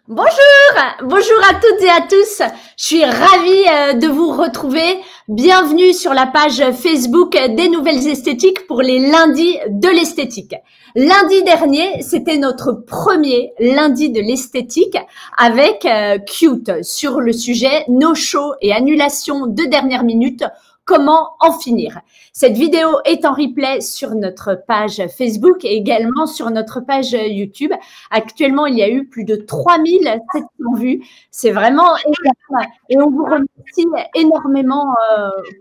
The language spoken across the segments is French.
Bonjour à toutes et à tous. Je suis ravie de vous retrouver. Bienvenue sur la page Facebook des Nouvelles Esthétiques pour les lundis de l'esthétique. Lundi dernier, c'était notre premier lundi de l'esthétique avec Cute sur le sujet no-show et annulation de dernière minute. Comment en finir? Cette vidéo est en replay sur notre page Facebook et également sur notre page YouTube. Actuellement, il y a eu plus de 3700 vues. C'est vraiment énorme et on vous remercie énormément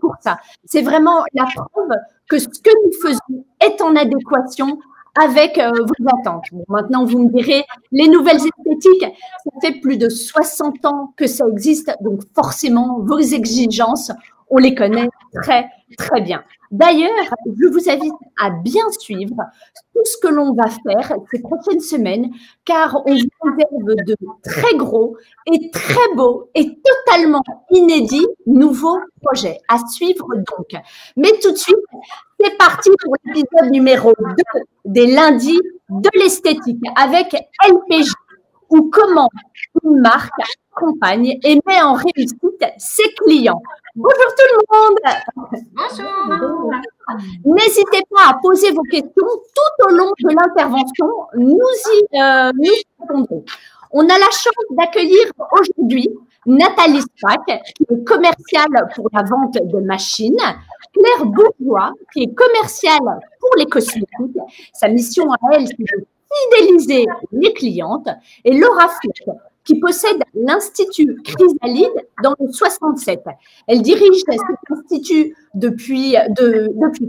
pour ça. C'est vraiment la preuve que ce que nous faisons est en adéquation avec vos attentes. Bon, maintenant, vous me direz, les nouvelles esthétiques, ça fait plus de 60 ans que ça existe, donc forcément, vos exigences, on les connaît très bien. D'ailleurs, je vous invite à bien suivre tout ce que l'on va faire ces prochaines semaines, car on vous réserve de très gros et très beaux et totalement inédits nouveaux projets à suivre donc. Mais tout de suite, c'est parti pour l'épisode numéro 2 des lundis de l'esthétique avec LPG, ou comment une marque accompagne et met en réussite ses clients. Bonjour tout le monde. Bonjour. N'hésitez pas à poser vos questions tout au long de l'intervention. Nous répondrons. On a la chance d'accueillir aujourd'hui Nathalie Spack, qui est commerciale pour la vente de machines, Claire Bourgeois, qui est commerciale pour les cosmétiques. Sa mission à elle, c'est de fidéliser les clientes, et Laura Fleck, qui possède l'Institut Chrysalide dans le 67. Elle dirige cet institut depuis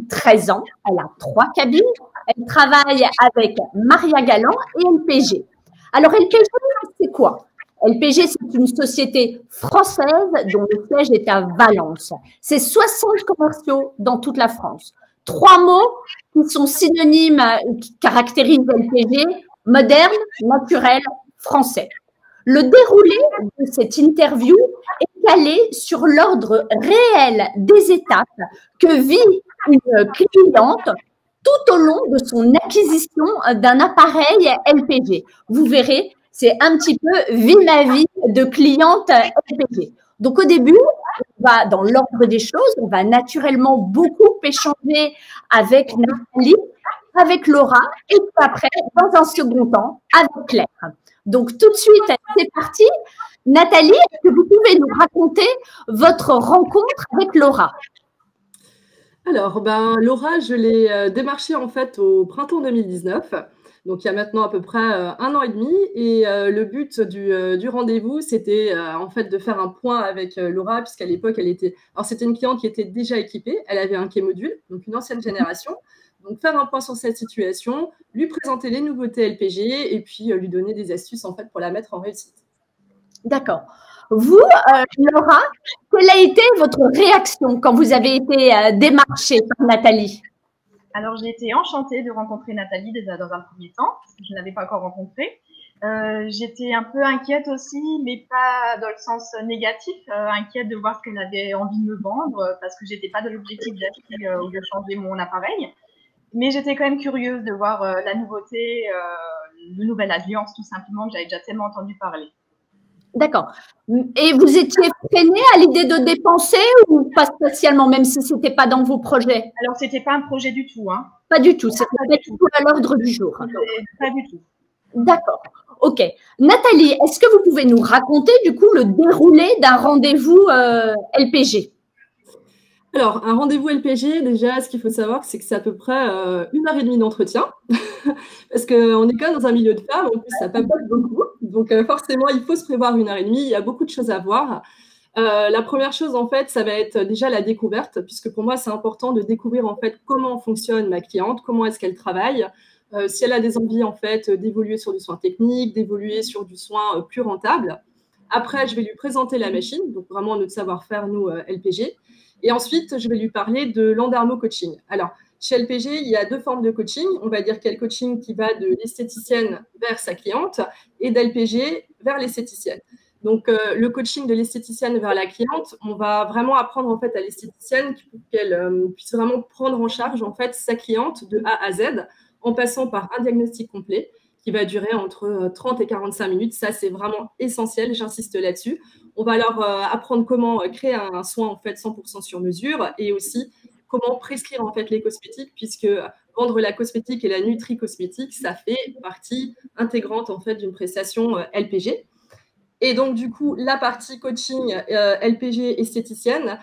13 ans. Elle a 3 cabines. Elle travaille avec Maria Galland et LPG. Alors, LPG, c'est quoi? LPG, c'est une société française dont le siège est à Valence. C'est 60 commerciaux dans toute la France. 3 mots qui sont synonymes, qui caractérisent LPG: moderne, naturel, français. Le déroulé de cette interview est calé sur l'ordre réel des étapes que vit une cliente tout au long de son acquisition d'un appareil LPG. Vous verrez, c'est un petit peu vie ma vie de cliente LPG. Donc au début, on va dans l'ordre des choses, on va naturellement beaucoup échanger avec Nathalie, avec Laura, et puis après, dans un second temps, avec Claire. Donc, tout de suite, c'est parti. Nathalie, est-ce que vous pouvez nous raconter votre rencontre avec Laura? Alors, Laura, je l'ai démarchée en fait au printemps 2019. Donc, il y a maintenant à peu près 1 an et demi. Et le but du rendez-vous, c'était en fait de faire un point avec Laura, puisqu'à l'époque, c'était une cliente qui était déjà équipée. Elle avait un K-module, donc une ancienne génération. Donc, faire un point sur cette situation, lui présenter les nouveautés LPG et puis lui donner des astuces en fait pour la mettre en réussite. D'accord. Vous, Laura, quelle a été votre réaction quand vous avez été démarchée par Nathalie? Alors, j'ai été enchantée de rencontrer Nathalie déjà dans un premier temps, parce que je ne l'avais pas encore rencontrée. J'étais un peu inquiète aussi, mais pas dans le sens négatif, inquiète de voir ce qu'elle avait envie de me vendre, parce que j'étais pas dans l'objectif d'acheter ou de changer mon appareil. Mais j'étais quand même curieuse de voir la nouveauté, le nouvel alliance, tout simplement, que j'avais déjà tellement entendu parler. D'accord. Et vous étiez freinée à l'idée de dépenser ou pas spécialement, même si ce n'était pas dans vos projets? Alors, c'était pas un projet du tout, hein. Pas du tout, c'était pas du tout à l'ordre du jour. Pas du tout. D'accord. Ok. Nathalie, est-ce que vous pouvez nous raconter du coup le déroulé d'un rendez-vous LPG? Alors, un rendez-vous LPG, déjà, ce qu'il faut savoir, c'est que c'est à peu près 1h30 d'entretien, parce qu'on est quand même dans un milieu de femmes, en plus, ça papote beaucoup. Donc, forcément, il faut se prévoir 1h30, il y a beaucoup de choses à voir. La première chose, en fait, ça va être déjà la découverte, puisque pour moi, c'est important de découvrir, en fait, comment fonctionne ma cliente, comment est-ce qu'elle travaille, si elle a des envies, en fait, d'évoluer sur du soin technique, d'évoluer sur du soin plus rentable. Après, je vais lui présenter la machine, donc vraiment notre savoir-faire, nous, LPG. Et ensuite, je vais lui parler de l'Endermo Coaching. Alors, chez LPG, il y a 2 formes de coaching. On va dire qu'il y a le coaching qui va de l'esthéticienne vers sa cliente et d'LPG vers l'esthéticienne. Donc, le coaching de l'esthéticienne vers la cliente, on va vraiment apprendre en fait à l'esthéticienne pour qu'elle puisse vraiment prendre en charge en fait sa cliente de A à Z en passant par un diagnostic complet qui va durer entre 30 et 45 minutes. Ça, c'est vraiment essentiel, j'insiste là-dessus. On va leur apprendre comment créer un soin en fait 100% sur mesure et aussi comment prescrire en fait les cosmétiques, puisque vendre la cosmétique et la nutri-cosmétique, ça fait partie intégrante en fait d'une prestation LPG. Et donc, du coup, la partie coaching LPG esthéticienne,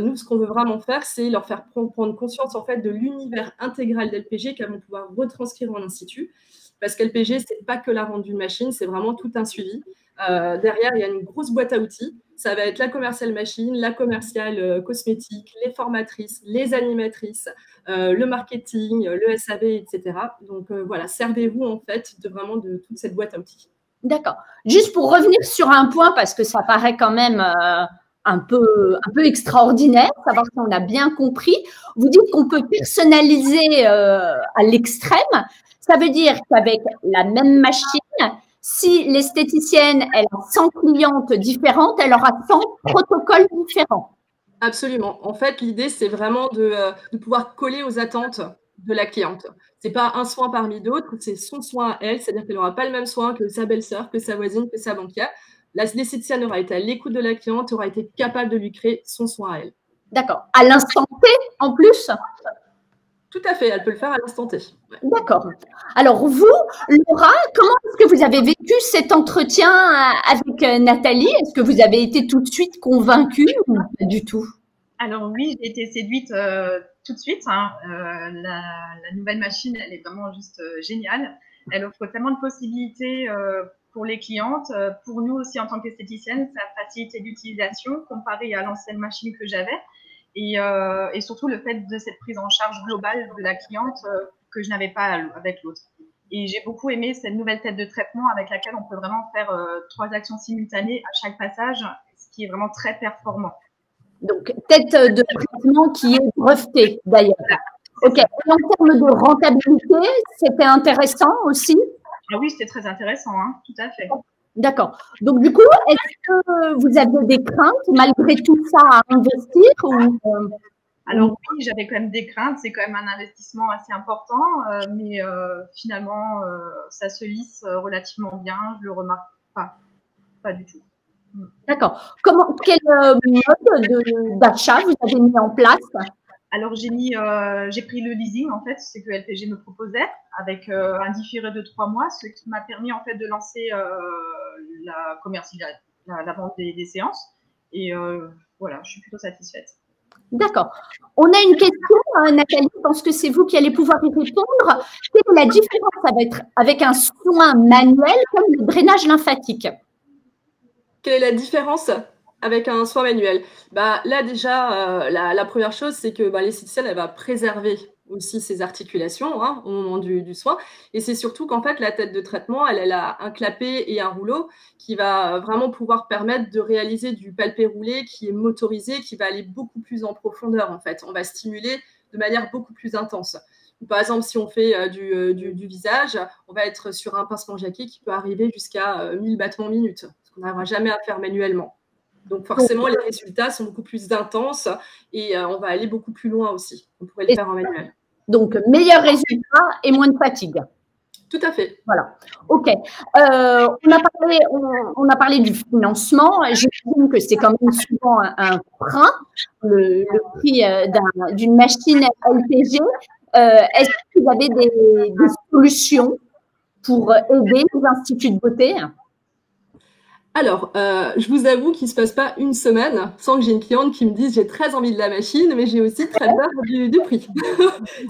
nous, ce qu'on veut vraiment faire, c'est leur faire prendre conscience en fait de l'univers intégral d'LPG qu'elles vont pouvoir retranscrire en institut. Parce qu'LPG, ce n'est pas que la vente d'une machine, c'est vraiment tout un suivi. Derrière, il y a une grosse boîte à outils. Ça va être la commerciale machine, la commerciale cosmétique, les formatrices, les animatrices, le marketing, le SAV, etc. Donc, voilà, servez-vous en fait vraiment de toute cette boîte à outils. D'accord. Juste pour revenir sur un point, parce que ça paraît quand même un peu extraordinaire, savoir si on a bien compris. Vous dites qu'on peut personnaliser à l'extrême. Ça veut dire qu'avec la même machine, si l'esthéticienne elle a 100 clientes différentes, elle aura 100 protocoles différents. Absolument. En fait, l'idée, c'est vraiment de pouvoir coller aux attentes de la cliente. Ce n'est pas un soin parmi d'autres, c'est son soin à elle, c'est-à-dire qu'elle n'aura pas le même soin que sa belle-sœur, que sa voisine, que sa banquière. L'esthéticienne aura été à l'écoute de la cliente, aura été capable de lui créer son soin à elle. D'accord. À l'instant T, en plus? Tout à fait, elle peut le faire à l'instant T. Ouais. D'accord. Alors vous, Laura, comment est-ce que vous avez vécu cet entretien avec Nathalie? Est-ce que vous avez été tout de suite convaincue ou pas du tout? Alors oui, j'ai été séduite tout de suite. Hein. La nouvelle machine, elle est vraiment juste géniale. Elle offre tellement de possibilités pour les clientes. Pour nous aussi, en tant qu'esthéticienne, ça facilite l'utilisation comparé à l'ancienne machine que j'avais. Et surtout le fait de cette prise en charge globale de la cliente que je n'avais pas avec l'autre. Et j'ai beaucoup aimé cette nouvelle tête de traitement avec laquelle on peut vraiment faire 3 actions simultanées à chaque passage, ce qui est vraiment très performant. Donc, tête de traitement qui est brevetée d'ailleurs. Ok. Et en termes de rentabilité, c'était intéressant aussi? Ah oui, c'était très intéressant, hein, tout à fait. D'accord. Donc, du coup, est-ce que vous aviez des craintes malgré tout ça à investir ou Alors oui, j'avais quand même des craintes. C'est quand même un investissement assez important, mais finalement, ça se lisse relativement bien. Je le remarque pas du tout. D'accord. Quel mode d'achat vous avez mis en place? Alors j'ai pris le leasing en fait, c'est que LPG me proposait avec un différé de 3 mois, ce qui m'a permis en fait de lancer la vente des séances. Et voilà, je suis plutôt satisfaite. D'accord. On a une question, Nathalie, je pense que c'est vous qui allez pouvoir y répondre. Quelle est la différence avec un soin manuel comme le drainage lymphatique? Quelle est la différence avec un soin manuel? Là, déjà, la première chose, c'est que l'esthéticienne, elle va préserver aussi ses articulations au moment du soin. Et c'est surtout qu'en fait, la tête de traitement, elle a un clapet et un rouleau qui va vraiment pouvoir permettre de réaliser du palpé roulé qui est motorisé, qui va aller beaucoup plus en profondeur, en fait. On va stimuler de manière beaucoup plus intense. Par exemple, si on fait du visage, on va être sur un pincement jaqué qui peut arriver jusqu'à 1000 battements minute, ce qu'on n'arrivera jamais à faire manuellement. Donc, forcément, les résultats sont beaucoup plus intenses et on va aller beaucoup plus loin aussi. On pourrait le faire en manuel. Donc, meilleur résultat et moins de fatigue. Tout à fait. Voilà. OK. On a parlé du financement. J'imagine que c'est quand même souvent un frein, le prix d'une machine LPG. Est-ce que vous avez des solutions pour aider les instituts de beauté? Alors, je vous avoue qu'il ne se passe pas une semaine sans que j'ai une cliente qui me dise « j'ai très envie de la machine, mais j'ai aussi très peur du prix ».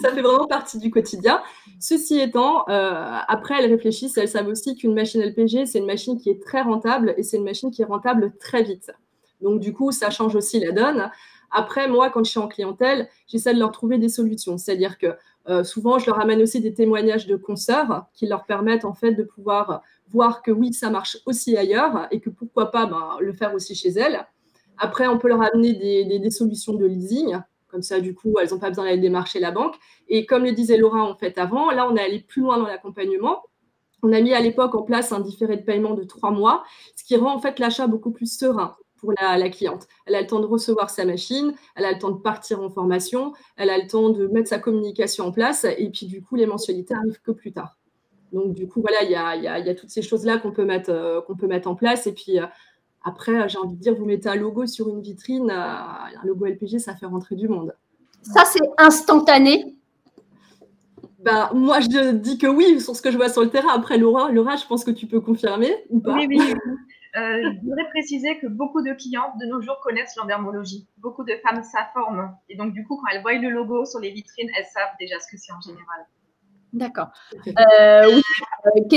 Ça fait vraiment partie du quotidien. Ceci étant, après, elles réfléchissent, elles savent aussi qu'une machine LPG, c'est une machine qui est très rentable et c'est une machine qui est rentable très vite. Donc, du coup, ça change aussi la donne. Après, moi, quand je suis en clientèle, j'essaie de leur trouver des solutions. C'est-à-dire que souvent, je leur amène aussi des témoignages de consoeurs qui leur permettent en fait de pouvoir voir que oui, ça marche aussi ailleurs et que pourquoi pas le faire aussi chez elles. Après, on peut leur amener des solutions de leasing. Comme ça, du coup, elles n'ont pas besoin d'aller démarcher la banque. Et comme le disait Laura en fait avant, là, on est allé plus loin dans l'accompagnement. On a mis à l'époque en place un différé de paiement de 3 mois, ce qui rend en fait l'achat beaucoup plus serein pour la cliente. Elle a le temps de recevoir sa machine, elle a le temps de partir en formation, elle a le temps de mettre sa communication en place et puis du coup, les mensualités n'arrivent que plus tard. Donc, du coup, voilà, il y a toutes ces choses-là qu'on peut mettre en place. Et puis, après, j'ai envie de dire, vous mettez un logo sur une vitrine, un logo LPG, ça fait rentrer du monde. Ça, c'est instantané? Bah, moi, je dis que oui, sur ce que je vois sur le terrain. Après, Laura, je pense que tu peux confirmer ou pas? Oui. Je voudrais préciser que beaucoup de clientes de nos jours connaissent l'endermologie. Beaucoup de femmes s'informent. Et donc, du coup, quand elles voient le logo sur les vitrines, elles savent déjà ce que c'est en général. D'accord. Oui, une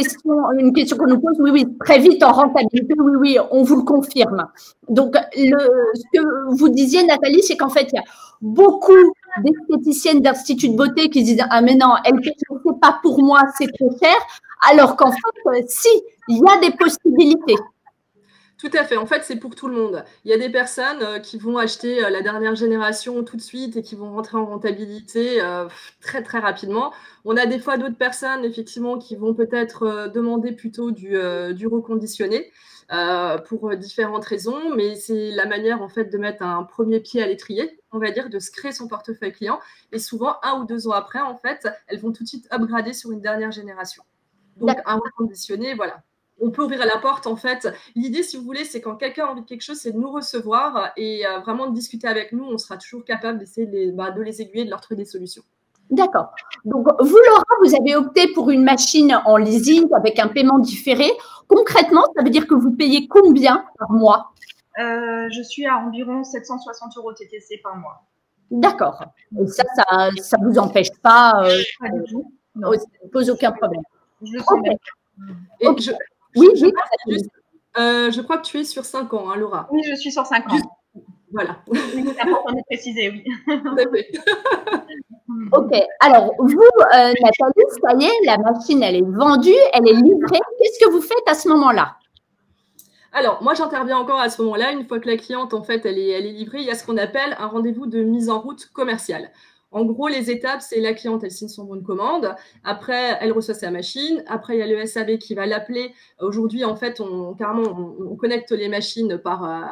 question qu'on nous pose, oui, très vite en rentabilité, oui, on vous le confirme. Donc, ce que vous disiez, Nathalie, c'est qu'en fait, il y a beaucoup d'esthéticiennes d'instituts de beauté qui disent « Ah, mais non, LPG, c'est pas pour moi, c'est trop cher », alors qu'en fait, si, il y a des possibilités. Tout à fait. En fait, c'est pour tout le monde. Il y a des personnes qui vont acheter la dernière génération tout de suite et qui vont rentrer en rentabilité très, très rapidement. On a des fois d'autres personnes, effectivement, qui vont peut-être demander plutôt du reconditionné pour différentes raisons. Mais c'est la manière, en fait, de mettre un premier pied à l'étrier, on va dire, de se créer son portefeuille client. Et souvent, 1 ou 2 ans après, en fait, elles vont tout de suite upgrader sur une dernière génération. Donc, un reconditionné, voilà. On peut ouvrir la porte, en fait. L'idée, si vous voulez, c'est quand quelqu'un a envie de quelque chose, c'est de nous recevoir et vraiment de discuter avec nous. On sera toujours capable d'essayer de les aiguiller, de leur trouver des solutions. D'accord. Donc, vous, Laura, vous avez opté pour une machine en leasing avec un paiement différé. Concrètement, ça veut dire que vous payez combien par mois? Je suis à environ 760 € TTC par mois. D'accord. Et ça ne vous empêche pas, pas du tout. Ça ne pose aucun problème. Je le sens bien. Et Oui, je crois que tu es sur 5 ans, hein, Laura. Oui, je suis sur 5 ans. Voilà. Oui, c'est important de préciser, oui. Ok. Alors, vous, Nathalie, ça y est, la machine, elle est vendue, elle est livrée. Qu'est-ce que vous faites à ce moment-là? Alors, moi, j'interviens encore à ce moment-là. Une fois que la cliente, en fait, elle est livrée, il y a ce qu'on appelle un rendez-vous de mise en route commerciale. En gros, les étapes, c'est la cliente, elle signe son bon de commande. Après, elle reçoit sa machine. Après, il y a le SAV qui va l'appeler. Aujourd'hui, en fait, on connecte les machines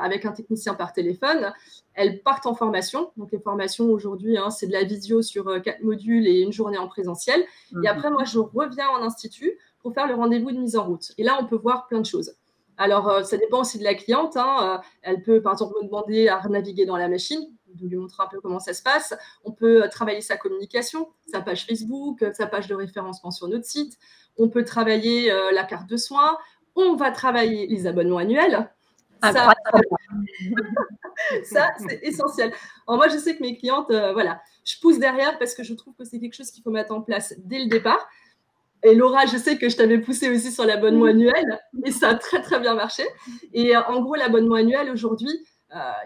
avec un technicien par téléphone. Elles partent en formation. Donc, les formations aujourd'hui, c'est de la visio sur 4 modules et une journée en présentiel. Et après, moi, je reviens en institut pour faire le rendez-vous de mise en route. Et là, on peut voir plein de choses. Alors, ça dépend aussi de la cliente. Elle peut, par exemple, me demander à naviguer dans la machine, de lui montrer un peu comment ça se passe. On peut travailler sa communication, sa page Facebook, sa page de référencement sur notre site. On peut travailler la carte de soins. On va travailler les abonnements annuels. Ça, c'est essentiel. Alors, moi, je sais que mes clientes, voilà, je pousse derrière parce que je trouve que c'est quelque chose qu'il faut mettre en place dès le départ. Et Laura, je sais que je t'avais poussé aussi sur l'abonnement annuel et ça a très, très bien marché. Et en gros, l'abonnement annuel, aujourd'hui,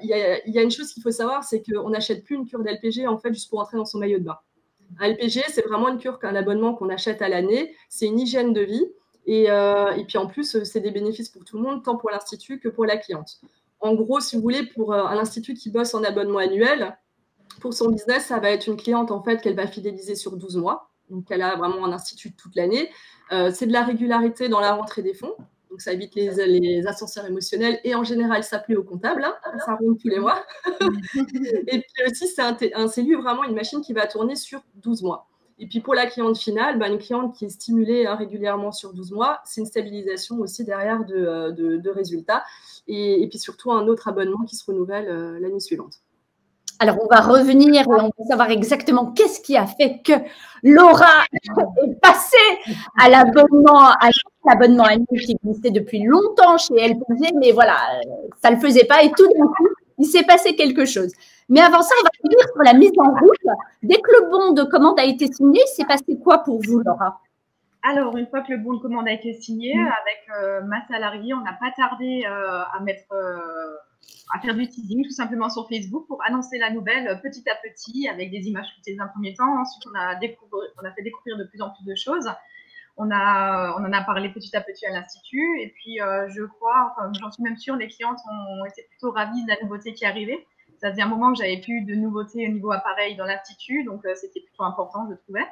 il y a une chose qu'il faut savoir, c'est qu'on n'achète plus une cure d'LPG en fait juste pour entrer dans son maillot de bain. Un LPG, c'est vraiment une cure qu'un abonnement qu'on achète à l'année. C'est une hygiène de vie. Et puis en plus, c'est des bénéfices pour tout le monde, tant pour l'institut que pour la cliente. En gros, si vous voulez, pour un institut qui bosse en abonnement annuel, pour son business, ça va être une cliente en fait qu'elle va fidéliser sur 12 mois. Donc, elle a vraiment un institut toute l'année. C'est de la régularité dans la rentrée des fonds. Donc, ça évite les ascenseurs émotionnels. Et en général, ça plaît au comptable. Ça roule tous les mois. Et puis aussi, c'est lui vraiment une machine qui va tourner sur 12 mois. Et puis, pour la cliente finale, une cliente qui est stimulée régulièrement sur 12 mois, c'est une stabilisation aussi derrière de résultats. Et puis, surtout, un autre abonnement qui se renouvelle l'année suivante. Alors, on va revenir et on va savoir exactement qu'est-ce qui a fait que Laura est passée à l'abonnement annuel qui existait depuis longtemps chez LPG, mais voilà, ça ne le faisait pas et tout d'un coup, il s'est passé quelque chose. Mais avant ça, on va revenir sur la mise en route. Dès que le bon de commande a été signé, c'est passé quoi pour vous, Laura? Alors, une fois que le bon de commande a été signé, avec ma salariée, on n'a pas tardé à faire du teasing tout simplement sur Facebook pour annoncer la nouvelle petit à petit avec des images shootées dans un premier temps. Ensuite, on a fait découvrir de plus en plus de choses. On en a parlé petit à petit à l'Institut. Et puis, je crois, enfin, j'en suis même sûre, les clientes ont été plutôt ravies de la nouveauté qui arrivait. Ça faisait un moment que j'avais plus de nouveautés au niveau appareil dans l'Institut, donc c'était plutôt important, je trouvais.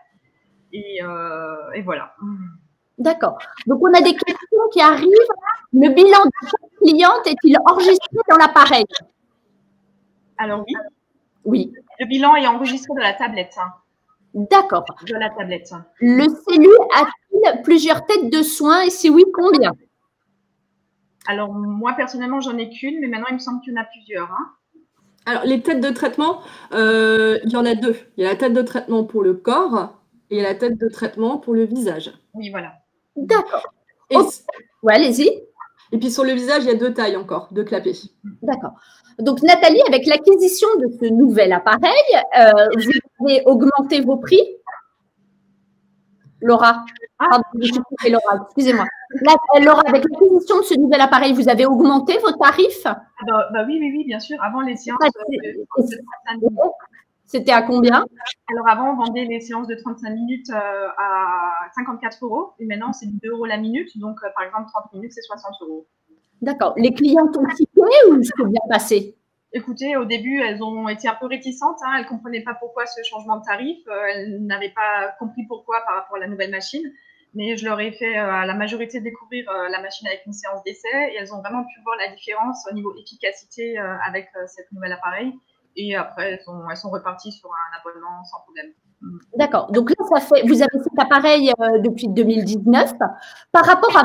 Et voilà. D'accord. Donc, on a des questions qui arrivent. Le bilan de chaque cliente est-il enregistré dans l'appareil? Alors oui. Oui. Le bilan est enregistré dans la tablette. D'accord. De la tablette. Le CELU a-t-il plusieurs têtes de soins et si oui, combien? Alors, moi, personnellement, j'en ai qu'une, mais maintenant, il me semble qu'il y en a plusieurs. Hein. Alors, les têtes de traitement, il y en a deux. Il y a la tête de traitement pour le corps et il y a la tête de traitement pour le visage. Oui, voilà. D'accord. Et, ouais, allez-y. Et puis, sur le visage, il y a deux tailles encore, deux clapets. D'accord. Donc, Nathalie, avec l'acquisition de ce nouvel appareil, vous avez augmenté vos prix? Laura, pardon, Laura, excusez-moi. Laura, avec l'acquisition de ce nouvel appareil, vous avez augmenté vos tarifs? Oui, bien sûr. Avant les séances c'était à combien? Alors avant, on vendait les séances de 35 minutes à 54 €. Et maintenant, c'est 2 € la minute. Donc, par exemple, 30 minutes, c'est 60 €. D'accord. Les clientes ont tiqué ou c'est bien passé? Écoutez, au début, elles ont été un peu réticentes. Hein. Elles ne comprenaient pas pourquoi ce changement de tarif. Elles n'avaient pas compris pourquoi par rapport à la nouvelle machine. Mais je leur ai fait à la majorité découvrir la machine avec une séance d'essai. Et elles ont vraiment pu voir la différence au niveau efficacité avec cet nouvel appareil. Et après, elles sont reparties sur un abonnement sans problème. D'accord. Donc là, vous avez cet appareil depuis 2019. Par rapport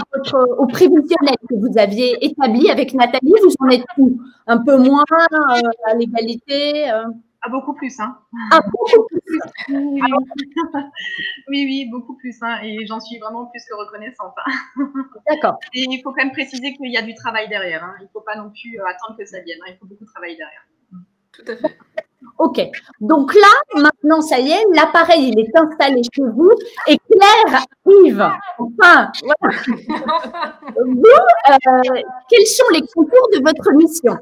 au prévisionnel que vous aviez établi avec Nathalie, vous en êtes où? Un peu moins à l'égalité Ah, beaucoup plus. Hein. Ah, beaucoup plus. Oui, beaucoup plus. Hein. Et j'en suis vraiment plus que reconnaissante. Hein. D'accord. Et il faut quand même préciser qu'il y a du travail derrière. Hein. Il ne faut pas non plus attendre que ça vienne. Hein. Il faut beaucoup de travail derrière. Tout à fait. Ok. Donc là, maintenant, ça y est, l'appareil, il est installé chez vous et Claire arrive. Enfin, voilà. Vous, quels sont les contours de votre mission?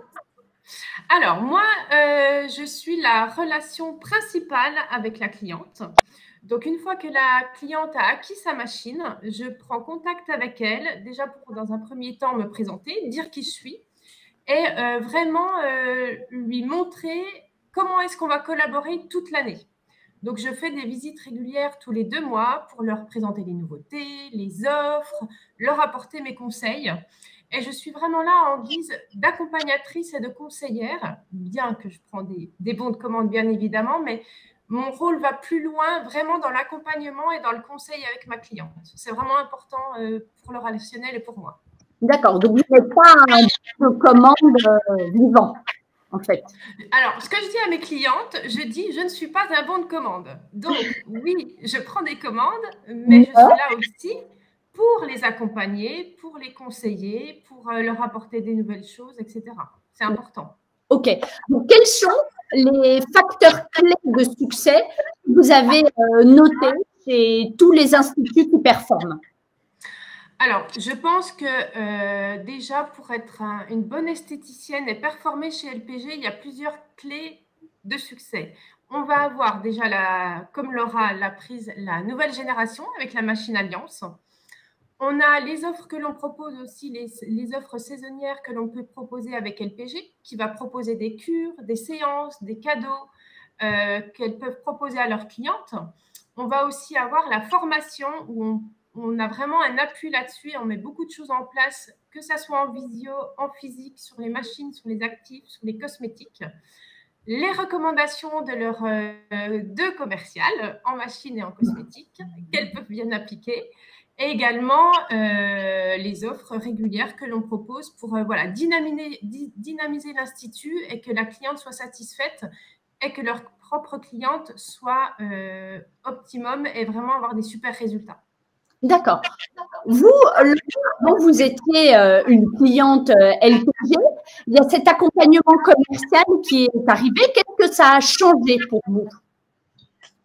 Alors, moi, je suis la relation principale avec la cliente. Donc, une fois que la cliente a acquis sa machine, je prends contact avec elle, déjà pour, dans un premier temps, me présenter, dire qui je suis et vraiment lui montrer comment est-ce qu'on va collaborer toute l'année. Donc, je fais des visites régulières tous les 2 mois pour leur présenter les nouveautés, les offres, leur apporter mes conseils. Et je suis vraiment là en guise d'accompagnatrice et de conseillère, bien que je prends des bons de commande, bien évidemment, mais mon rôle va plus loin, vraiment dans l'accompagnement et dans le conseil avec ma cliente. C'est vraiment important pour le relationnel et pour moi. D'accord. Donc, vous n'êtes pas un bon de commande vivant, en fait. Alors, ce que je dis à mes clientes, je dis, je ne suis pas un bon de commande. Donc, oui, je prends des commandes, mais je suis là aussi pour les accompagner, pour les conseiller, pour leur apporter des nouvelles choses, etc. C'est important. Ok. Donc, quels sont les facteurs clés de succès que vous avez notés chez tous les instituts qui performent? Alors, je pense que déjà, pour être une bonne esthéticienne et performer chez LPG, il y a plusieurs clés de succès. On va avoir déjà, comme Laura l'a prise, la nouvelle génération avec la machine Alliance. On a les offres que l'on propose aussi, les offres saisonnières que l'on peut proposer avec LPG, qui va proposer des cures, des séances, des cadeaux qu'elles peuvent proposer à leurs clientes. On va aussi avoir la formation où on a vraiment un appui là-dessus et on met beaucoup de choses en place, que ce soit en visio, en physique, sur les machines, sur les actifs, sur les cosmétiques. Les recommandations de leurs deux commerciales en machine et en cosmétique qu'elles peuvent bien appliquer. Et également les offres régulières que l'on propose pour voilà, dynamiser l'institut et que la cliente soit satisfaite et que leur propre cliente soit optimum et vraiment avoir des super résultats. D'accord. Vous, quand vous étiez une cliente LPG, il y a cet accompagnement commercial qui est arrivé. Qu'est-ce que ça a changé pour vous?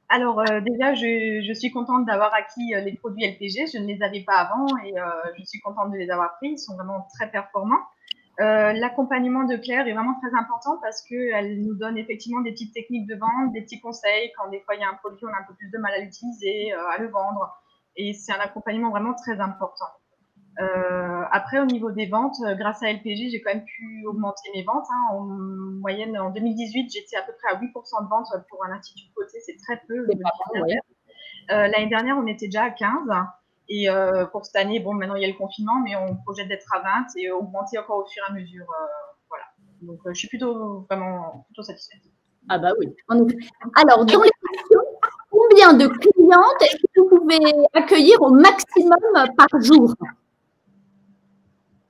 Alors, déjà, je suis contente d'avoir acquis les produits LPG. Je ne les avais pas avant et je suis contente de les avoir pris. Ils sont vraiment très performants. L'accompagnement de Claire est vraiment très important parce qu'elle nous donne effectivement des petites techniques de vente, des petits conseils quand des fois il y a un produit, on a un peu plus de mal à l'utiliser, à le vendre. Et c'est un accompagnement vraiment très important. Après, au niveau des ventes, grâce à LPG, j'ai quand même pu augmenter mes ventes. Hein. En moyenne, en 2018, j'étais à peu près à 8% de ventes pour un institut de côté. C'est très peu. L'année dernière, on était déjà à 15. Et pour cette année, bon, maintenant il y a le confinement, mais on projette d'être à 20 et augmenter encore au fur et à mesure. Voilà. Donc, je suis vraiment plutôt satisfaite. Ah bah oui. Alors, dans les questions, combien combien de clientes est-ce que vous pouvez accueillir au maximum par jour?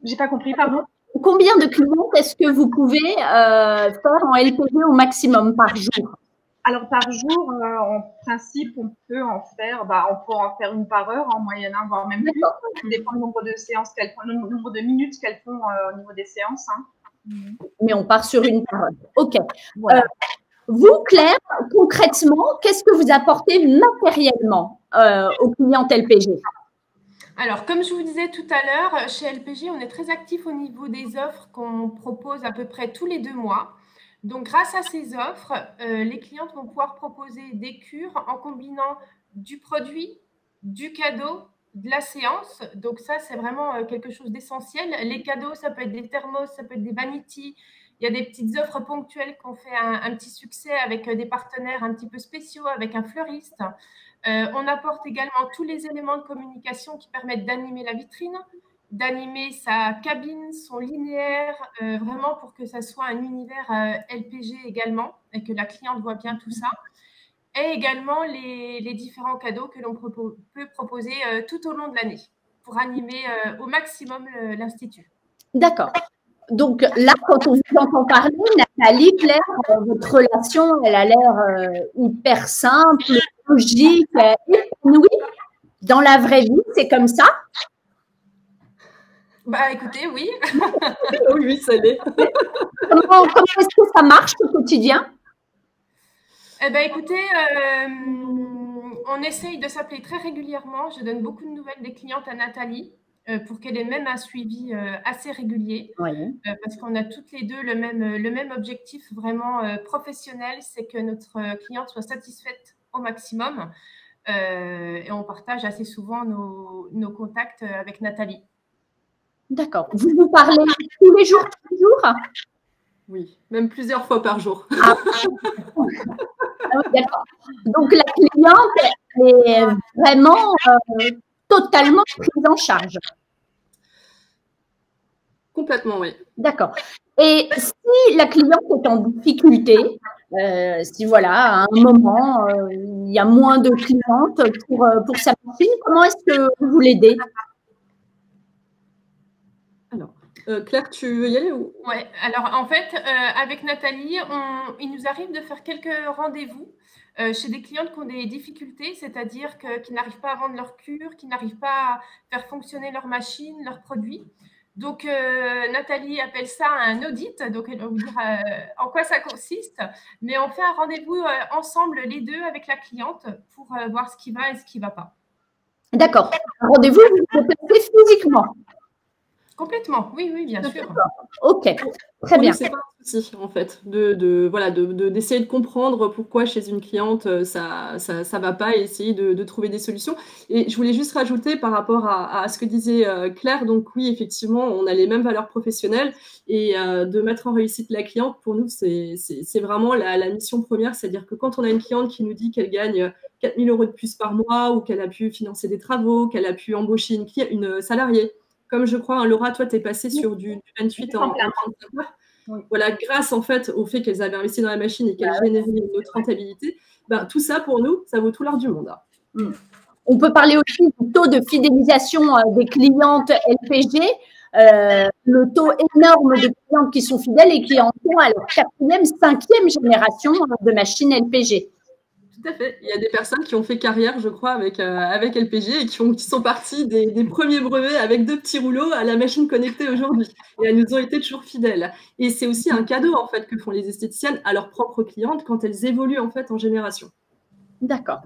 J'ai pas compris, pardon. Combien de clientes est-ce que vous pouvez faire en LPG au maximum par jour? Alors, par jour, en principe, on peut en faire une par heure en moyenne, hein, voire même plus. Ça dépend du nombre de séances qu'elles font, le nombre de minutes qu'elles font au niveau des séances. Hein. Mais on part sur une par heure. OK. Voilà. Vous, Claire, concrètement, qu'est-ce que vous apportez matériellement aux clientes LPG? Alors, comme je vous disais tout à l'heure, chez LPG, on est très actif au niveau des offres qu'on propose à peu près tous les 2 mois. Donc, grâce à ces offres, les clientes vont pouvoir proposer des cures en combinant du produit, du cadeau, de la séance. Donc, ça, c'est vraiment quelque chose d'essentiel. Les cadeaux, ça peut être des thermos, ça peut être des vanities. Il y a des petites offres ponctuelles qui ont fait un petit succès avec des partenaires un petit peu spéciaux, avec un fleuriste. On apporte également tous les éléments de communication qui permettent d'animer la vitrine, d'animer sa cabine, son linéaire, vraiment pour que ça soit un univers LPG également et que la cliente voit bien tout ça. Et également les différents cadeaux que l'on peut proposer tout au long de l'année pour animer au maximum l'Institut. D'accord. Donc là, quand on vous entend parler, Nathalie, Claire, votre relation, elle a l'air hyper simple, logique, épanouie. Dans la vraie vie, c'est comme ça? Bah écoutez, oui. Oui, ça l'est. Comment est-ce que ça marche au quotidien? Eh bien, écoutez, on essaye de s'appeler très régulièrement. Je donne beaucoup de nouvelles des clientes à Nathalie pour qu'elle ait même un suivi assez régulier. Oui. Parce qu'on a toutes les deux le même objectif vraiment professionnel, c'est que notre cliente soit satisfaite au maximum. Et on partage assez souvent nos contacts avec Nathalie. D'accord. Vous vous parlez tous les jours, tous les jours? Oui, même plusieurs fois par jour. Ah, d'accord. Donc, la cliente est vraiment totalement prise en charge. Complètement, oui. D'accord. Et si la cliente est en difficulté, si voilà, à un moment, il y a moins de clientes pour sa machine, comment est-ce que vous l'aidez? Alors, Claire, tu veux y aller ou... Oui, alors en fait, avec Nathalie, il nous arrive de faire quelques rendez-vous chez des clientes qui ont des difficultés, c'est-à-dire qui n'arrivent pas à vendre leur cure, qui n'arrivent pas à faire fonctionner leur machine, leurs produits. Donc, Nathalie appelle ça un audit, donc elle va vous dire en quoi ça consiste. Mais on fait un rendez-vous ensemble, les deux, avec la cliente pour voir ce qui va et ce qui ne va pas. D'accord. Un rendez-vous, vous le faites physiquement? Complètement, oui, oui, bien sûr. Ok, très bien. C'est pas un souci, en fait, d'essayer de comprendre pourquoi chez une cliente ça va pas et essayer de trouver des solutions. Et je voulais juste rajouter par rapport à ce que disait Claire, donc oui, effectivement, on a les mêmes valeurs professionnelles et de mettre en réussite la cliente, pour nous, c'est vraiment la mission première, c'est-à-dire que quand on a une cliente qui nous dit qu'elle gagne 4 000 € de plus par mois ou qu'elle a pu financer des travaux, qu'elle a pu embaucher une salariée, comme je crois, Laura, toi, tu es passée sur du 28 en 35 heures. Oui. Voilà, grâce en fait au fait qu'elles avaient investi dans la machine et qu'elles généraient une autre rentabilité, ben, tout ça pour nous, ça vaut tout l'or du monde. On peut parler aussi du taux de fidélisation des clientes LPG, le taux énorme de clientes qui sont fidèles et qui en sont à leur 4e, 5e génération de machines LPG. Tout à fait. Il y a des personnes qui ont fait carrière, je crois, avec LPG et qui sont parties des premiers brevets avec 2 petits rouleaux à la machine connectée aujourd'hui. Et elles nous ont été toujours fidèles. Et c'est aussi un cadeau, en fait, que font les esthéticiennes à leurs propres clientes quand elles évoluent, en fait, en génération. D'accord.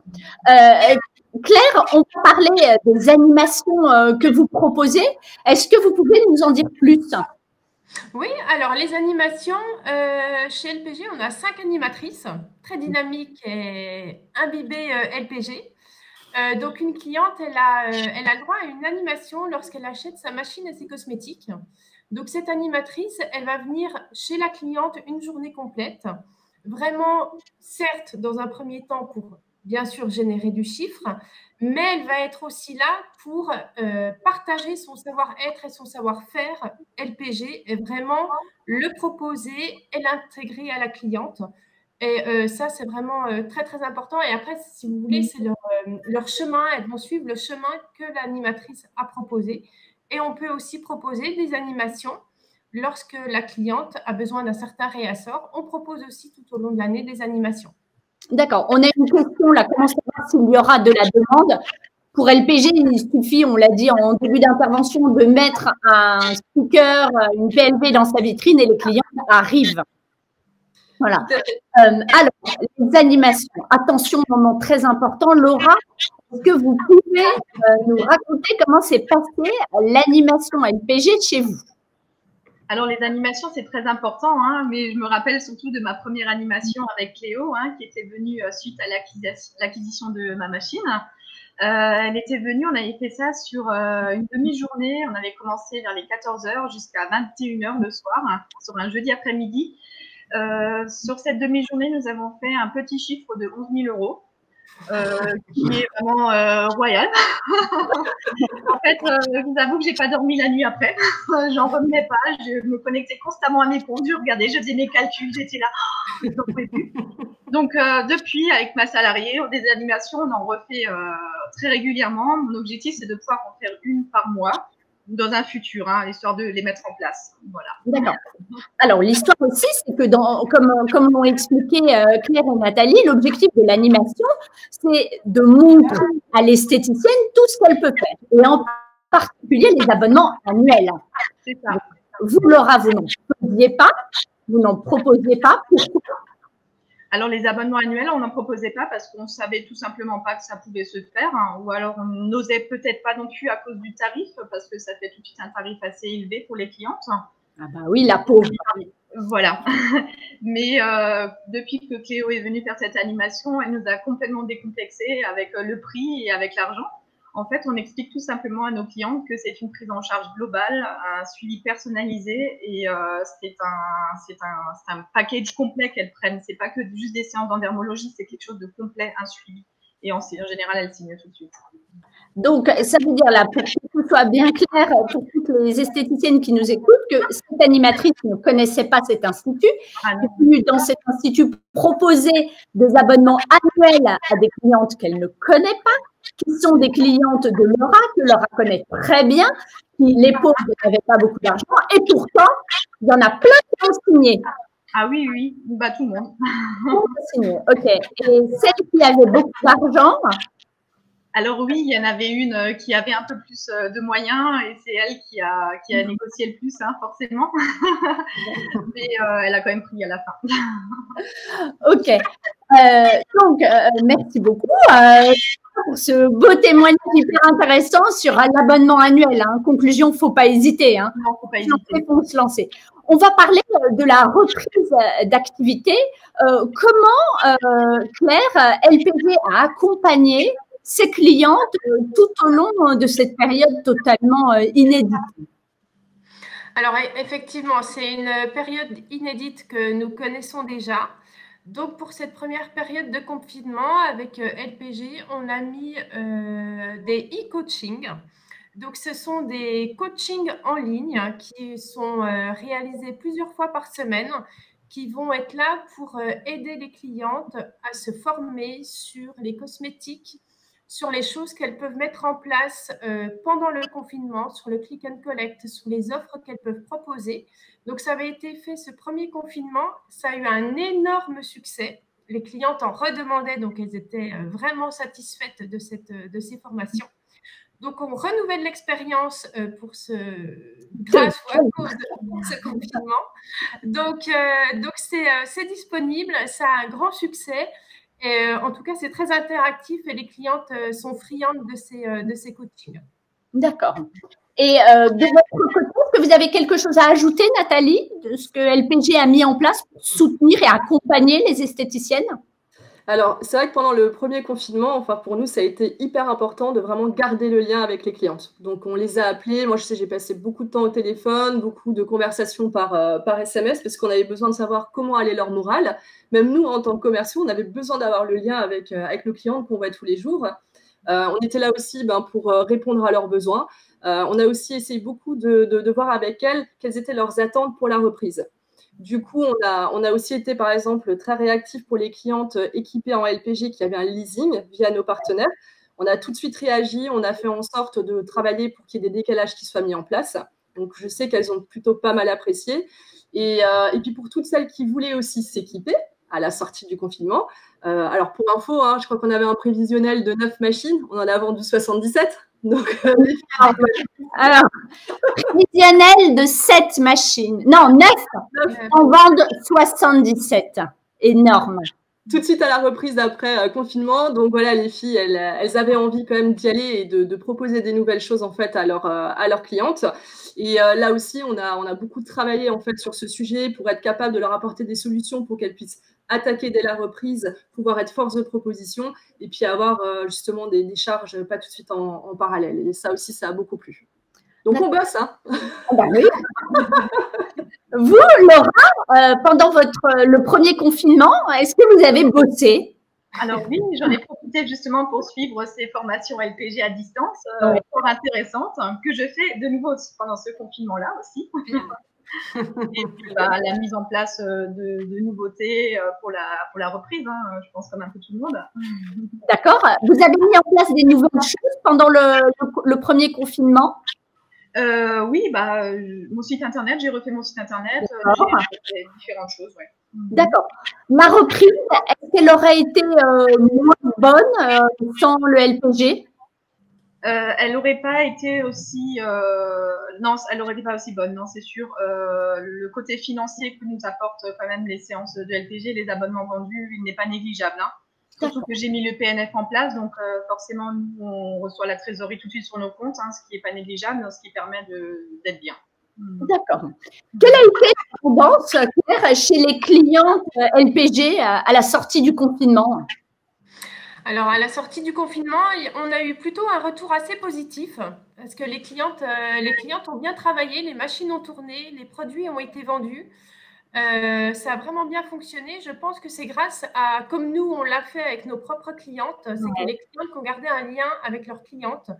Claire, on va parler des animations que vous proposez. Est-ce que vous pouvez nous en dire plus? Oui, alors les animations, chez LPG, on a 5 animatrices très dynamiques et imbibées LPG. Donc, une cliente, elle a le droit à une animation lorsqu'elle achète sa machine et ses cosmétiques. Donc, cette animatrice, elle va venir chez la cliente une journée complète. Vraiment, certes, dans un premier temps, pour bien sûr générer du chiffre, mais elle va être aussi là pour partager son savoir-être et son savoir-faire LPG et vraiment le proposer et l'intégrer à la cliente. Et ça, c'est vraiment très, très important. Et après, si vous voulez, c'est leur chemin. Elles vont suivre le chemin que l'animatrice a proposé. Et on peut aussi proposer des animations lorsque la cliente a besoin d'un certain réassort. On propose aussi tout au long de l'année des animations. D'accord. On a une question là. Comment savoir s'il y aura de la demande? Pour LPG, il suffit, on l'a dit en début d'intervention, de mettre un sticker, une PLV dans sa vitrine et les clients arrivent. Voilà. Alors, les animations. Attention, moment très important. Laura, est-ce que vous pouvez nous raconter comment s'est passée l'animation LPG chez vous? Alors, les animations, c'est très important, hein, mais je me rappelle surtout de ma première animation avec Cléo, hein, qui était venue suite à l'acquisition de ma machine. Elle était venue, on avait fait ça sur une demi-journée. On avait commencé vers les 14 h jusqu'à 21 h le soir, hein, sur un jeudi après-midi. Sur cette demi-journée, nous avons fait un petit chiffre de 11 000 €, qui est vraiment royal. En fait, je vous avoue que j'ai pas dormi la nuit après. J'en revenais pas. Je me connectais constamment à mes comptes. Je regardais, je faisais mes calculs. J'étais là, je n'en pouvais plus. Donc, depuis, avec ma salariée, des animations, on en refait très régulièrement. Mon objectif, c'est de pouvoir en faire une par mois dans un futur, hein, histoire de les mettre en place. Voilà. D'accord. Alors, l'histoire aussi, c'est que comme l'ont expliqué Claire et Nathalie, l'objectif de l'animation, c'est de montrer à l'esthéticienne tout ce qu'elle peut faire. Et en particulier, les abonnements annuels. C'est ça. Vous, Laura, vous n'en proposiez pas. Pourquoi? Alors, les abonnements annuels, on n'en proposait pas parce qu'on ne savait tout simplement pas que ça pouvait se faire, hein, ou alors on n'osait peut-être pas non plus à cause du tarif, parce que ça fait tout de suite un tarif assez élevé pour les clientes. Ah bah oui, la pauvre. Voilà. Mais depuis que Cléo est venue faire cette animation, elle nous a complètement décomplexé avec le prix et avec l'argent. En fait, on explique tout simplement à nos clientes que c'est une prise en charge globale, un suivi personnalisé et c'est un package complet qu'elles prennent. C'est pas que juste des séances d'endermologie, c'est quelque chose de complet, un suivi. Et en général, elles signent tout de suite. Donc, ça veut dire là, pour que ce soit bien clair pour toutes les esthéticiennes qui nous écoutent, que cette animatrice ne connaissait pas cet institut, est venue dans cet institut proposer des abonnements annuels à des clientes qu'elle ne connaît pas, qui sont des clientes de Laura, que Laura connaît très bien, qui, les pauvres, n'avaient pas beaucoup d'argent, et pourtant, il y en a plein qui ont signé. Ah oui, oui, bah, tout le monde. Signé. Ok. Et celles qui avaient beaucoup d'argent. Alors oui, il y en avait une qui avait un peu plus de moyens et c'est elle qui a négocié le plus, hein, forcément. Mais elle a quand même pris à la fin. Ok. Donc, merci beaucoup pour ce beau témoignage hyper intéressant sur l'abonnement annuel. Hein. Conclusion, faut pas hésiter. Hein. Non, faut pas hésiter. Faut se lancer. On va parler de la reprise d'activité. Comment Claire, LPG a accompagné ses clientes tout au long de cette période totalement inédite? Alors, effectivement, c'est une période inédite que nous connaissons déjà. Donc, pour cette première période de confinement avec LPG, on a mis des e-coaching. Donc, ce sont des coachings en ligne qui sont réalisés plusieurs fois par semaine, qui vont être là pour aider les clientes à se former sur les cosmétiques, sur les choses qu'elles peuvent mettre en place pendant le confinement, sur le click and collect, sur les offres qu'elles peuvent proposer. Donc, ça avait été fait ce premier confinement. Ça a eu un énorme succès. Les clientes en redemandaient, donc elles étaient vraiment satisfaites de ces formations. Donc, on renouvelle l'expérience grâce ou à cause de ce confinement. Donc c'est disponible, ça a un grand succès. Et, en tout cas, c'est très interactif et les clientes sont friandes de ces coachings. D'accord. Et de votre côté, est-ce que vous avez quelque chose à ajouter, Nathalie, de ce que LPG a mis en place pour soutenir et accompagner les esthéticiennes? Alors, c'est vrai que pendant le premier confinement, enfin pour nous, ça a été hyper important de vraiment garder le lien avec les clientes. Donc, on les a appelées. Moi, je sais, j'ai passé beaucoup de temps au téléphone, beaucoup de conversations par SMS parce qu'on avait besoin de savoir comment allait leur morale. Même nous, en tant que commerciaux, on avait besoin d'avoir le lien avec nos clientes qu'on voit tous les jours. On était là aussi pour répondre à leurs besoins. On a aussi essayé beaucoup de voir avec elles quelles étaient leurs attentes pour la reprise. Du coup, on a aussi été, par exemple, très réactifs pour les clientes équipées en LPG qui avaient un leasing via nos partenaires. On a tout de suite réagi, on a fait en sorte de travailler pour qu'il y ait des décalages qui soient mis en place. Donc, je sais qu'elles ont plutôt pas mal apprécié. Et puis, pour toutes celles qui voulaient aussi s'équiper à la sortie du confinement, alors pour info, je crois qu'on avait un prévisionnel de 9 machines, on en a vendu 77. Donc, alors, prévisionnel de 7 machines. Non, 9. On vend 77. Énorme. Tout de suite à la reprise d'après confinement. Donc voilà, les filles, elles avaient envie quand même d'y aller et de proposer des nouvelles choses en fait à leurs clientes. Et là aussi, on a beaucoup travaillé en fait sur ce sujet pour être capable de leur apporter des solutions pour qu'elles puissent attaquer dès la reprise, pouvoir être force de proposition et puis avoir justement des charges pas tout de suite en parallèle. Et ça aussi, ça a beaucoup plu. Donc on bosse, hein. Ben oui. Vous, Laura, pendant le premier confinement, est-ce que vous avez bossé? Alors oui, j'en ai profité justement pour suivre ces formations LPG à distance, fort intéressantes, que je fais de nouveau pendant ce confinement-là aussi. Et puis, la mise en place de nouveautés pour la reprise, je pense comme un peu tout le monde. D'accord. Vous avez mis en place des nouvelles choses pendant le premier confinement? Oui, mon site internet, j'ai refait mon site internet, j'ai fait différentes choses, ouais. D'accord. La reprise, est-ce qu'elle aurait été moins bonne sans le LPG? Elle n'aurait pas été aussi non, elle n'aurait été pas aussi bonne, non, c'est sûr. Le côté financier que nous apportent quand même les séances de LPG, les abonnements vendus, il n'est pas négligeable. Surtout que j'ai mis le PNF en place, donc forcément, nous, on reçoit la trésorerie tout de suite sur nos comptes, ce qui n'est pas négligeable, ce qui permet d'être bien. D'accord. Quelle a été la tendance, Claire, chez les clientes LPG à la sortie du confinement? Alors, à la sortie du confinement, on a eu plutôt un retour assez positif parce que les clientes ont bien travaillé, les machines ont tourné, les produits ont été vendus. Ça a vraiment bien fonctionné. Je pense que c'est grâce à, comme nous, on l'a fait avec nos propres clientes, c'est que les clientes qui ont gardé un lien avec leurs clientes,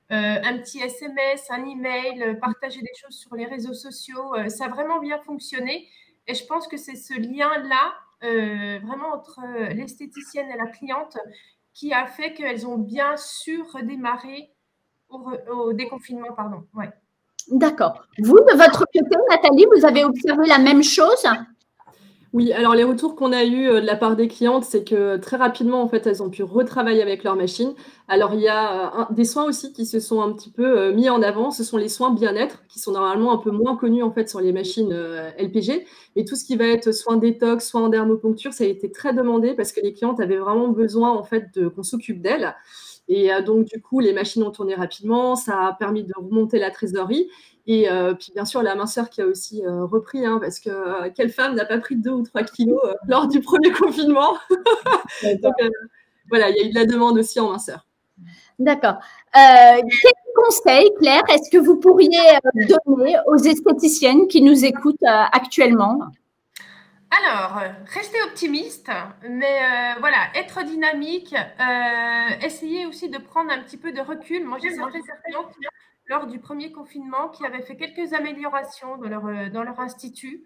un petit SMS, un email, partager des choses sur les réseaux sociaux, ça a vraiment bien fonctionné. Et je pense que c'est ce lien-là, vraiment entre l'esthéticienne et la cliente, qui a fait qu'elles ont bien su redémarrer au déconfinement, pardon. Ouais. D'accord. Vous, de votre côté, Nathalie, vous avez observé la même chose? Oui, alors les retours qu'on a eus de la part des clientes, c'est que très rapidement, en fait, elles ont pu retravailler avec leur machine. Alors, il y a des soins aussi qui se sont un petit peu mis en avant. Ce sont les soins bien-être, qui sont normalement un peu moins connus, en fait, sur les machines LPG. Et tout ce qui va être soins détox, soins en dermopuncture, ça a été très demandé parce que les clientes avaient vraiment besoin, en fait, qu'on s'occupe d'elles. Et donc, du coup, les machines ont tourné rapidement. Ça a permis de remonter la trésorerie. Et puis, bien sûr, la minceur qui a aussi repris, parce que quelle femme n'a pas pris 2 ou 3 kilos lors du premier confinement? Donc, voilà, il y a eu de la demande aussi en minceur. D'accord. Quel conseil, Claire, est-ce que vous pourriez donner aux esthéticiennes qui nous écoutent actuellement? Alors, restez optimiste, mais voilà, être dynamique, essayez aussi de prendre un petit peu de recul. Moi, j'ai certaines clientes lors du premier confinement qui avaient fait quelques améliorations dans leur institut,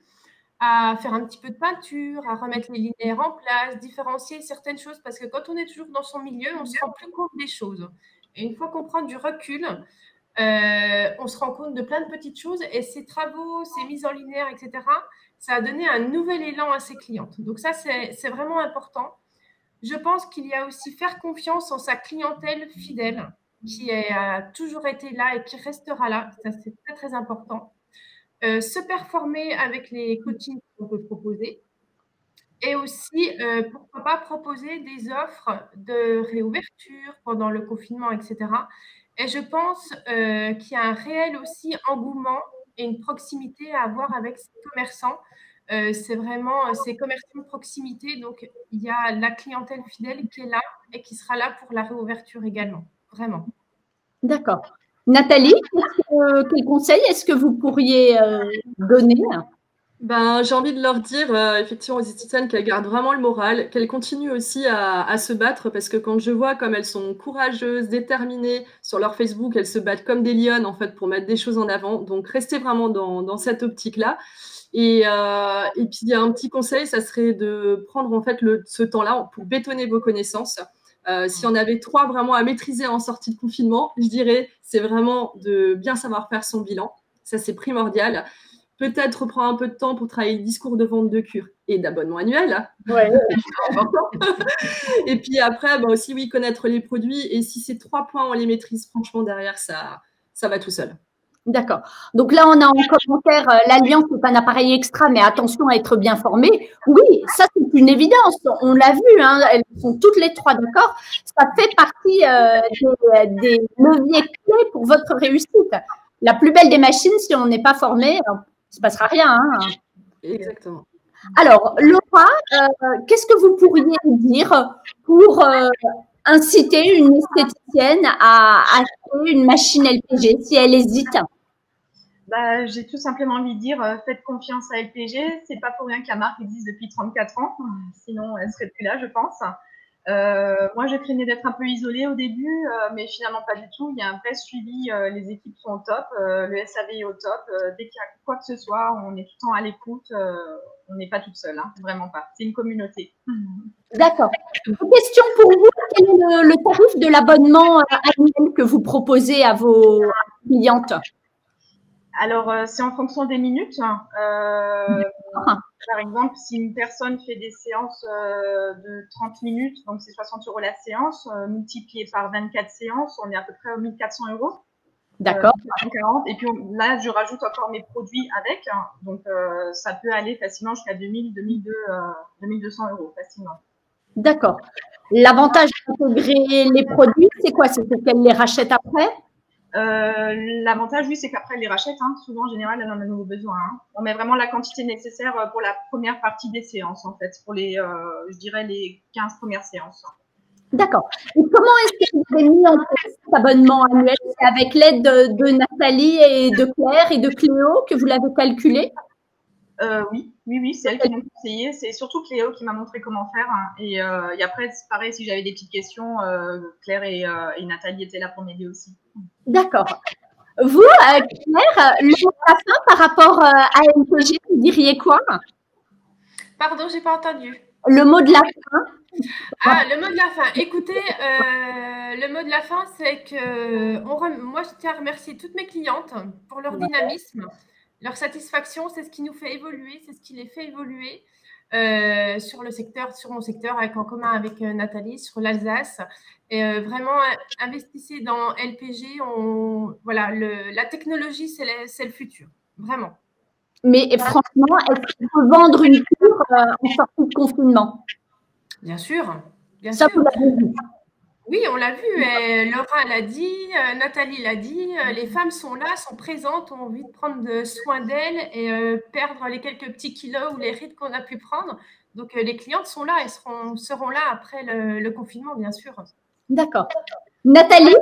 à faire un petit peu de peinture, à remettre les linéaires en place, différencier certaines choses, parce que quand on est toujours dans son milieu, on se rend plus compte des choses. Et une fois qu'on prend du recul, on se rend compte de plein de petites choses et ces travaux, ces mises en linéaire, etc., ça a donné un nouvel élan à ses clientes. Donc ça, c'est vraiment important. Je pense qu'il y a aussi faire confiance en sa clientèle fidèle qui a toujours été là et qui restera là. Ça, c'est très, très important. Se performer avec les coachings qu'on peut proposer. Et aussi, pourquoi pas proposer des offres de réouverture pendant le confinement, etc. Et je pense qu'il y a un réel aussi engouement et une proximité à avoir avec ces commerçants. C'est vraiment ces commerçants de proximité. Donc, il y a la clientèle fidèle qui est là et qui sera là pour la réouverture également. Vraiment. D'accord. Nathalie, quel conseil est-ce que vous pourriez donner? Ben, j'ai envie de leur dire, effectivement, aux esthéticiennes qu'elles gardent vraiment le moral, qu'elles continuent aussi à se battre, parce que quand je vois comme elles sont courageuses, déterminées sur leur Facebook, elles se battent comme des lionnes, en fait, pour mettre des choses en avant. Donc, restez vraiment dans cette optique-là. Et puis, il y a un petit conseil, ça serait de prendre, en fait, ce temps-là pour bétonner vos connaissances. Si on avait 3 vraiment à maîtriser en sortie de confinement, je dirais, c'est vraiment de bien savoir faire son bilan. Ça, c'est primordial. Peut-être prendre un peu de temps pour travailler le discours de vente de cure et d'abonnement annuel. Ouais. Et puis après, bah aussi, oui, connaître les produits. Et si ces 3 points, on les maîtrise, franchement, derrière, ça va tout seul. D'accord. Donc là, on a en commentaire, l'Alliance est un appareil extra, mais attention à être bien formé. Oui, ça, c'est une évidence. On l'a vu, hein, elles sont toutes les 3 d'accord. Ça fait partie des leviers clés pour votre réussite. La plus belle des machines, si on n'est pas formé, il ne se passera rien. Hein. Exactement. Alors, Laura, qu'est-ce que vous pourriez dire pour inciter une esthéticienne à acheter une machine LPG si elle hésite? Bah, j'ai tout simplement envie de dire, faites confiance à LPG. C'est pas pour rien que la marque existe depuis 34 ans. Sinon, elle serait plus là, je pense. Moi, je craignais d'être un peu isolée au début, mais finalement pas du tout. Il y a un vrai suivi, les équipes sont au top, le SAV est au top. Dès qu'il y a quoi que ce soit, on est tout le temps à l'écoute. On n'est pas toute seule, hein, vraiment pas. C'est une communauté. D'accord. Une question pour vous. Quel est le tarif de l'abonnement annuel que vous proposez à vos clientes? Alors, c'est en fonction des minutes. Par exemple, si une personne fait des séances de 30 minutes, donc c'est 60 € la séance, multiplié par 24 séances, on est à peu près à 1 400 €. D'accord. Et puis là, je rajoute encore mes produits avec. Hein, donc, ça peut aller facilement jusqu'à 2000, 2200 € facilement. D'accord. L'avantage d'intégrer les produits, c'est quoi? C'est qu'elle les rachète après? L'avantage, oui, c'est qu'après, elle les rachète. Hein. Souvent, en général, elle en a nouveau besoin. Hein. On met vraiment la quantité nécessaire pour la première partie des séances, en fait, pour les, je dirais, les 15 premières séances. D'accord. Et comment est-ce que vous avez mis en place cet abonnement annuel? C'est avec l'aide de Nathalie et de Claire et de Cléo que vous l'avez calculé? Oui, c'est elle qui m'a conseillé. C'est surtout Cléo qui m'a montré comment faire. Hein. Et après, c'est pareil, si j'avais des petites questions, Claire et Nathalie étaient là pour m'aider aussi. D'accord. Vous, Claire, le mot de la fin par rapport à LPG, vous diriez quoi? Pardon, j'ai pas entendu. Le mot de la fin. Ah, le mot de la fin. Écoutez, le mot de la fin, c'est que moi, je tiens à remercier toutes mes clientes pour leur dynamisme, leur satisfaction. C'est ce qui nous fait évoluer, c'est ce qui les fait évoluer sur mon secteur, en commun avec Nathalie, sur l'Alsace. Et vraiment, investissez dans LPG. Voilà, la technologie, c'est le futur, vraiment. Mais franchement, est-ce qu'il faut vendre une cure en sortie de confinement? Bien sûr. Bien ça, sûr. vous l'avez vu. Oui, on l'a vu. Laura l'a dit, Nathalie l'a dit. Les femmes sont là, sont présentes, ont envie de prendre soin d'elles et perdre les quelques petits kilos ou les rides qu'on a pu prendre. Donc, les clientes sont là et seront là après le confinement, bien sûr. D'accord. Nathalie,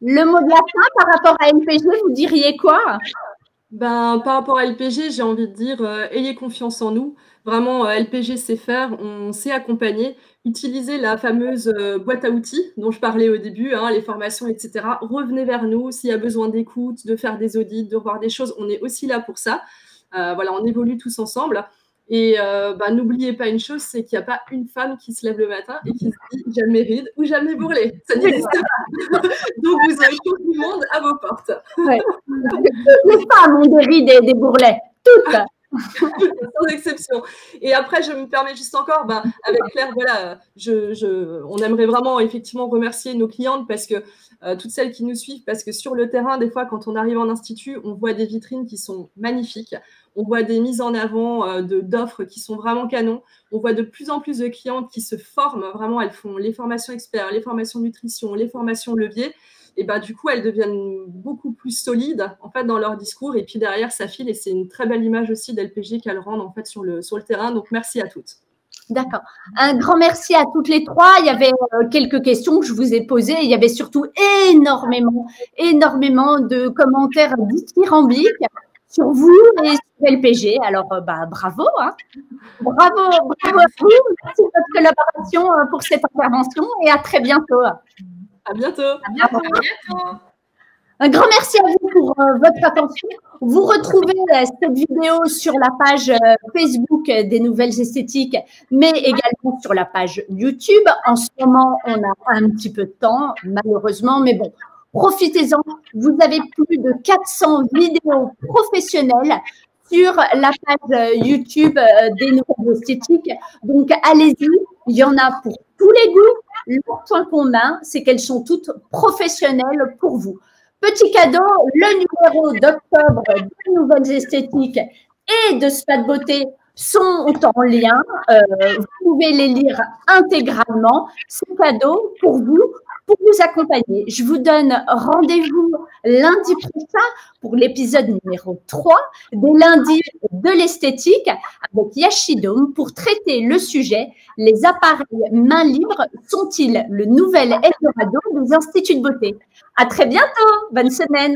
le mot de la fin par rapport à LPG, vous diriez quoi? Ben, par rapport à LPG, j'ai envie de dire, ayez confiance en nous. Vraiment, LPG sait faire, on sait accompagner. Utilisez la fameuse boîte à outils dont je parlais au début, hein, les formations, etc. Revenez vers nous s'il y a besoin d'écoute, de faire des audits, de revoir des choses. On est aussi là pour ça. Voilà, on évolue tous ensemble. Et n'oubliez pas une chose, c'est qu'il n'y a pas une femme qui se lève le matin et qui se dit « jamais ride ou jamais bourrelet ». Ça n'existe pas. Donc, vous avez tout le monde à vos portes. Ouais. Les femmes ont des rides et des bourrelets. Toutes. Sans exception. Et après, je me permets juste encore, avec Claire, voilà, on aimerait vraiment effectivement remercier nos clientes parce que toutes celles qui nous suivent, parce que sur le terrain, des fois, quand on arrive en institut, on voit des vitrines qui sont magnifiques. On voit des mises en avant d'offres qui sont vraiment canons. On voit de plus en plus de clientes qui se forment. Vraiment, elles font les formations experts, les formations nutrition, les formations levier. Et du coup, elles deviennent beaucoup plus solides en fait dans leur discours. Et puis derrière, ça file et c'est une très belle image aussi d'LPG qu'elles rendent en fait sur le terrain. Donc, merci à toutes. D'accord. Un grand merci à toutes les trois. Il y avait quelques questions que je vous ai posées. Il y avait surtout énormément de commentaires dithyrambiques sur vous et LPG. Alors, bravo, hein. Bravo à vous. Merci de votre collaboration pour cette intervention et à très bientôt. À bientôt. À bientôt. Un grand merci à vous pour votre attention. Vous retrouvez cette vidéo sur la page Facebook des Nouvelles Esthétiques, mais également sur la page YouTube. En ce moment, on a un petit peu de temps, malheureusement, mais bon, profitez-en. Vous avez plus de 400 vidéos professionnelles sur la page YouTube des Nouvelles Esthétiques. Donc, allez-y, il y en a pour tous les goûts. Le point commun, c'est qu'elles sont toutes professionnelles pour vous. Petit cadeau, le numéro d'octobre des Nouvelles Esthétiques et de Spa de Beauté sont en lien. Vous pouvez les lire intégralement. C'est cadeau pour vous accompagner. Je vous donne rendez-vous lundi prochain pour l'épisode numéro 3 des lundis de l'esthétique avec Yashidom pour traiter le sujet « Les appareils mains libres sont-ils le nouvel Eldorado des instituts de beauté ?» À très bientôt. Bonne semaine.